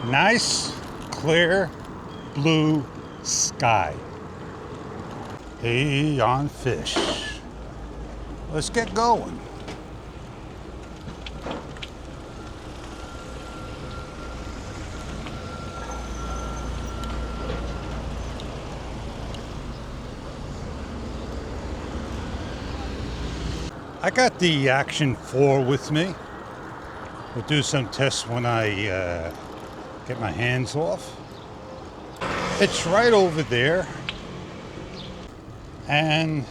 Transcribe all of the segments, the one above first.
nice, clear, blue sky. Hey on fish. Let's get going. I got the Action 4 with me. We'll do some tests when I get my hands off. It's right over there. And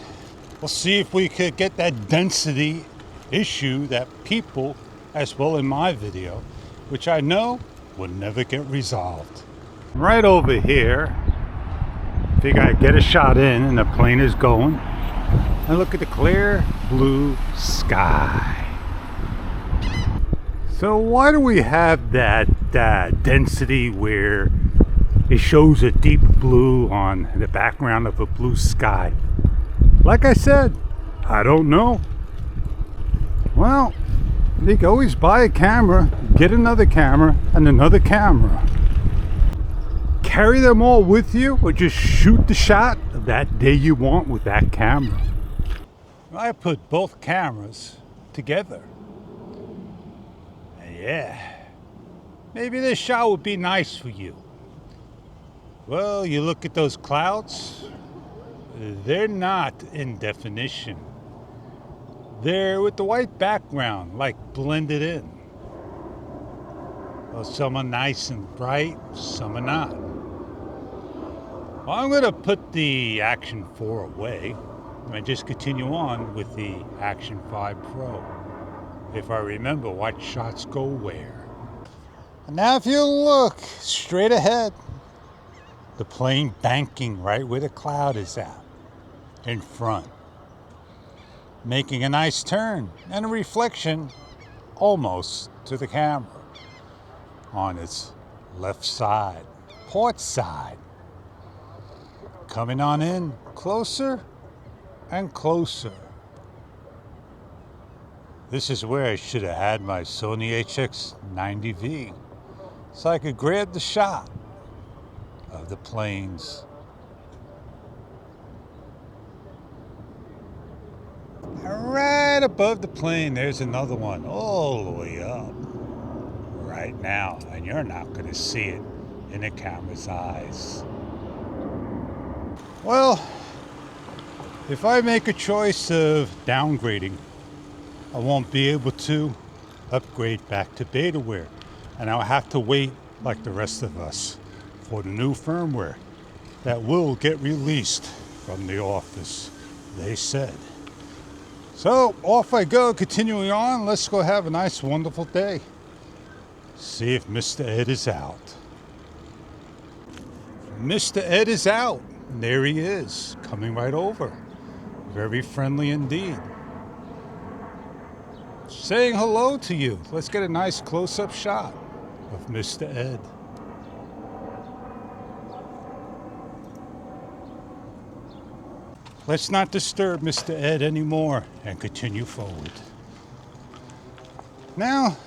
we'll see if we could get that density issue that people, as well in my video, which I know will never get resolved. Right over here, figure I get a shot in and the plane is going. And look at the clear blue sky. So why do we have that density where it shows a deep blue on the background of a blue sky? Like I said, I don't know. Well, you can always buy a camera, get another camera, and another camera. Carry them all with you, or just shoot the shot that day you want with that camera. I put both cameras together. Yeah, maybe this shot would be nice for you. Well, you look at those clouds, they're not in definition. They're with the white background, like blended in. Well, some are nice and bright, some are not. Well, I'm gonna put the Action 4 away and just continue on with the Action 5 Pro. If I remember what shots go where. And now if you look straight ahead, the plane banking right where the cloud is at, in front. Making a nice turn and a reflection almost to the camera on its left side, port side. Coming on in closer and closer. This is where I should have had my Sony HX90V so I could grab the shot of the planes. And right above the plane, there's another one all the way up right now, and you're not going to see it in the camera's eyes. Well, if I make a choice of downgrading, I won't be able to upgrade back to betaware, and I'll have to wait like the rest of us for the new firmware that will get released from the office, they said. So off I go, continuing on. Let's go have a nice, wonderful day. See if Mr. Ed is out. Mr. Ed is out. And there he is, coming right over. Very friendly indeed. Saying hello to you. Let's get a nice close-up shot of Mr. Ed. Let's not disturb Mr. Ed anymore and continue forward. Now,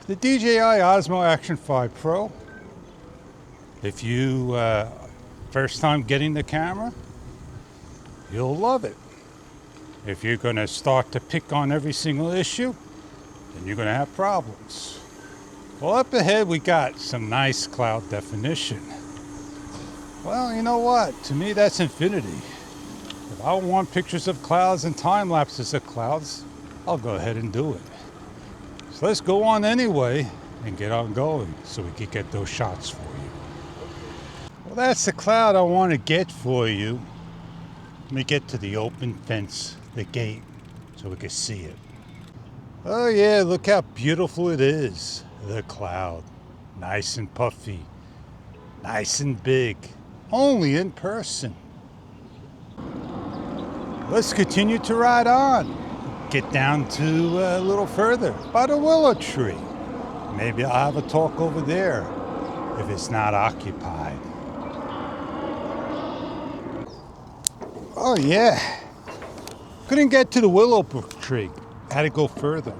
the DJI Osmo Action 5 Pro. If you first time getting the camera, you'll love it. If you're going to start to pick on every single issue, then you're going to have problems. Well, up ahead we got some nice cloud definition. Well, you know what? To me, that's infinity. If I want pictures of clouds and time lapses of clouds, I'll go ahead and do it. So let's go on anyway and get on going so we can get those shots for you. Well, that's the cloud I want to get for you. Let me get to the open fence, the gate, so we can see it. Oh yeah, look how beautiful it is. The cloud, nice and puffy, nice and big, only in person. Let's continue to ride on. Get down to a little further by the willow tree. Maybe I'll have a talk over there if it's not occupied. Oh yeah, couldn't get to the willow tree. Had to go further.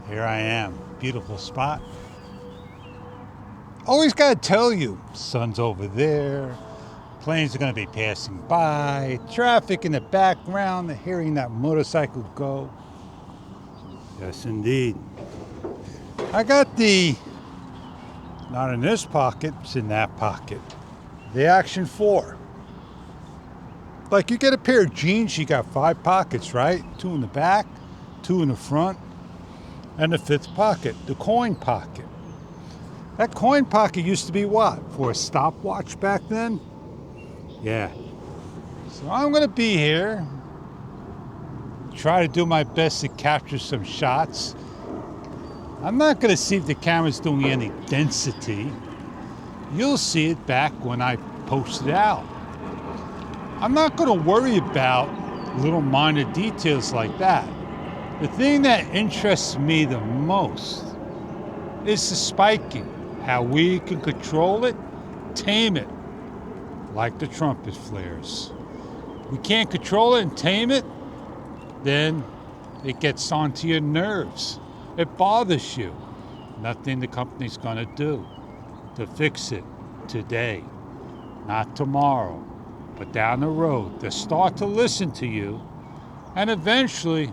Here I am, beautiful spot. Always gotta tell you, sun's over there, planes are gonna be passing by, traffic in the background, hearing that motorcycle go. Yes, indeed. I got not in this pocket, it's in that pocket, the Action 4. Like you get a pair of jeans, you got 5 pockets, right? 2 in the back, 2 in the front, and the 5th pocket, the coin pocket. That coin pocket used to be what? For a stopwatch back then? Yeah. So I'm gonna be here, try to do my best to capture some shots. I'm not gonna see if the camera's doing any density. You'll see it back when I post it out. I'm not gonna worry about little minor details like that. The thing that interests me the most is the spiking. How we can control it, tame it, like the trumpet flares. We can't control it and tame it, then it gets onto your nerves. It bothers you. Nothing the company's gonna do to fix it today, not tomorrow, but down the road. They'll start to listen to you, and eventually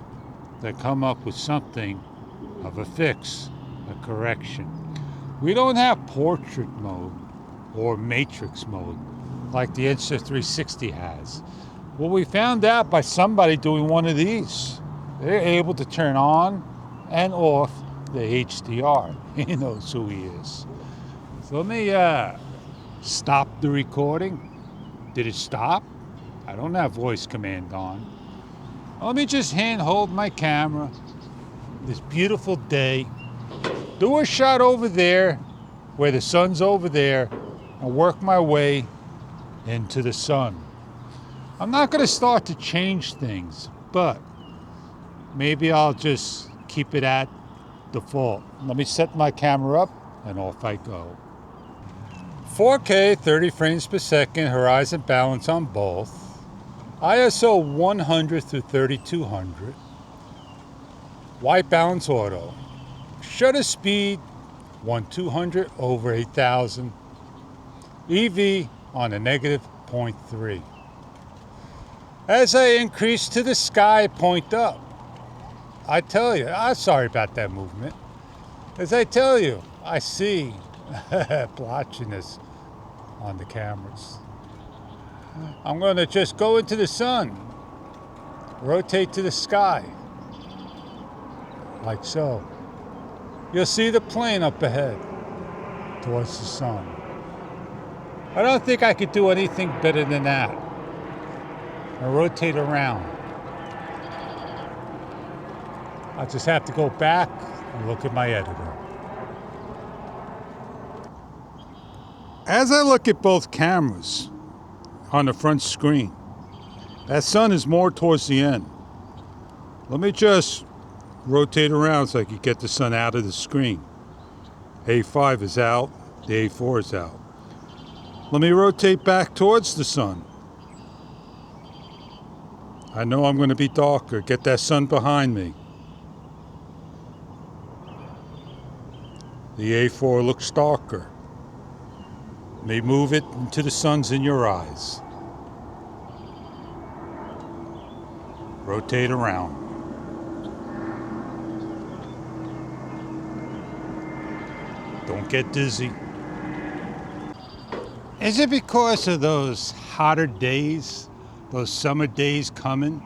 they'll come up with something of a fix, a correction. We don't have portrait mode or matrix mode like the Insta360 has. Well, we found out by somebody doing one of these. They're able to turn on and off the HDR. He knows who he is. So let me stop the recording. Did it stop? I don't have voice command on. Let me just hand hold my camera. This beautiful day. Do a shot over there where the sun's over there and work my way into the sun. I'm not going to start to change things, but maybe I'll just keep it at default. Let me set my camera up and off I go. 4K, 30 frames per second, horizon balance on both. ISO 100 through 3200. White balance auto. Shutter speed 1/200 over 8,000. EV on a -0.3. As I increase to the sky, point up. I tell you, I'm sorry about that movement. As I tell you, I see blotchiness on the cameras. I'm going to just go into the sun, rotate to the sky, like so. You'll see the plane up ahead towards the sun. I don't think I could do anything better than that. And rotate around. I just have to go back and look at my editor. As I look at both cameras on the front screen, that sun is more towards the end. Let me just rotate around so I can get the sun out of the screen. A5 is out, the A4 is out. Let me rotate back towards the sun. I know I'm going to be darker. Get that sun behind me. The A4 looks darker. May move it until the sun's in your eyes. Rotate around. Don't get dizzy. Is it because of those hotter days, those summer days coming,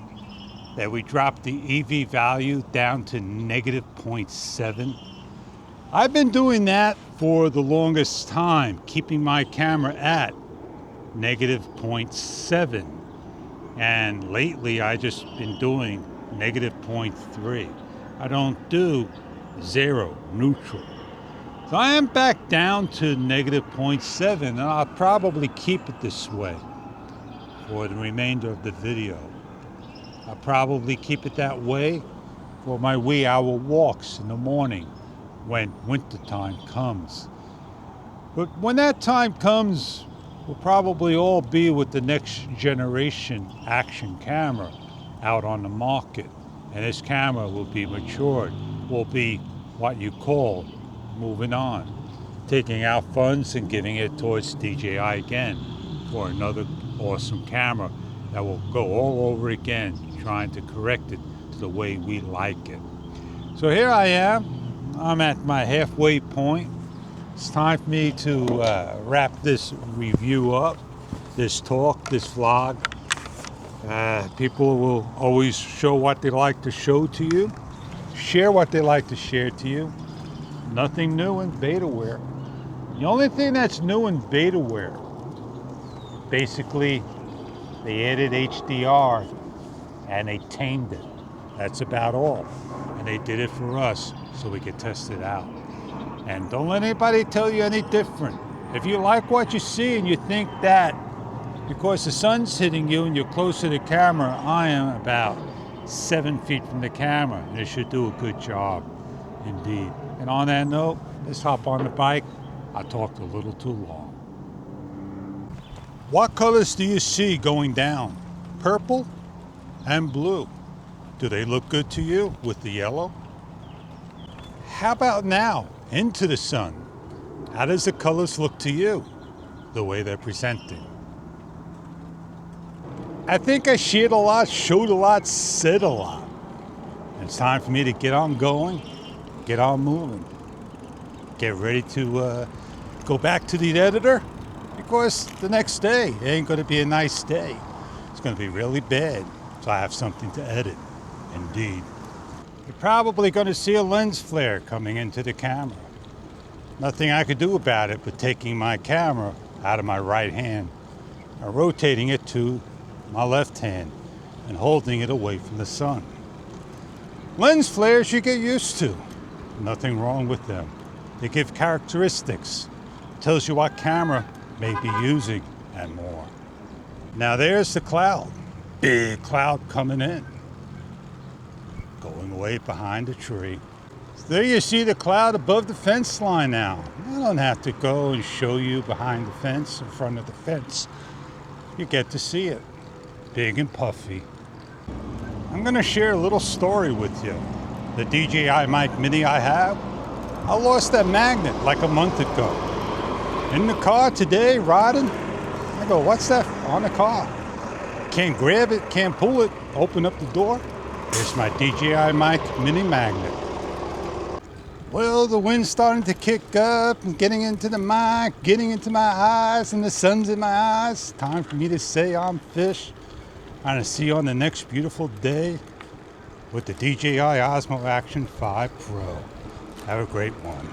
that we dropped the EV value down to -0.7? I've been doing that for the longest time, keeping my camera at -0.7. And lately I just been doing -0.3. I don't do 0, neutral. So I am back down to -0.7, and I'll probably keep it this way for the remainder of the video. I'll probably keep it that way for my wee hour walks in the morning when winter time comes. But when that time comes, we'll probably all be with the next generation action camera out on the market. And this camera will be matured, will be what you call moving on. taking our funds and giving it towards DJI again for another awesome camera that will go all over again, trying to correct it to the way we like it. So here I am. I'm at my halfway point. It's time for me to wrap this review up, this talk, this vlog. People will always show what they like to show to you, share what they like to share to you. Nothing new in betaware. The only thing that's new in betaware, basically, they added HDR and they tamed it. That's about all. And they did it for us so we could test it out. And don't let anybody tell you any different. If you like what you see and you think that because the sun's hitting you and you're close to the camera, I am about 7 feet from the camera, and it should do a good job indeed. And on that note, let's hop on the bike. I talked a little too long. What colors do you see going down? Purple and blue. Do they look good to you with the yellow? How about now, into the sun? How does the colors look to you, the way they're presenting? I think I shared a lot, showed a lot, said a lot. It's time for me to get on going, get on moving, get ready to go back to the editor, because the next day ain't going to be a nice day. It's going to be really bad, so I have something to edit, indeed. You're probably going to see a lens flare coming into the camera. Nothing I could do about it but taking my camera out of my right hand and rotating it to my left hand and holding it away from the sun. Lens flares you get used to. Nothing wrong with them. They give characteristics, tells you what camera may be using and more. Now there's the cloud. Big cloud coming in. Going away behind a tree. So there you see the cloud above the fence line now. I don't have to go and show you behind the fence, in front of the fence. You get to see it. Big and puffy. I'm going to share a little story with you. The DJI Mic Mini I have, I lost that magnet like a month ago. In the car today, riding, I go, what's that on the car? Can't grab it, can't pull it, open up the door. There's my DJI Mic Mini magnet. Well, the wind's starting to kick up and getting into the mic, getting into my eyes, and the sun's in my eyes. Time for me to say I'm Fish. I'm to see you on the next beautiful day with the DJI Osmo Action 5 Pro. Have a great one.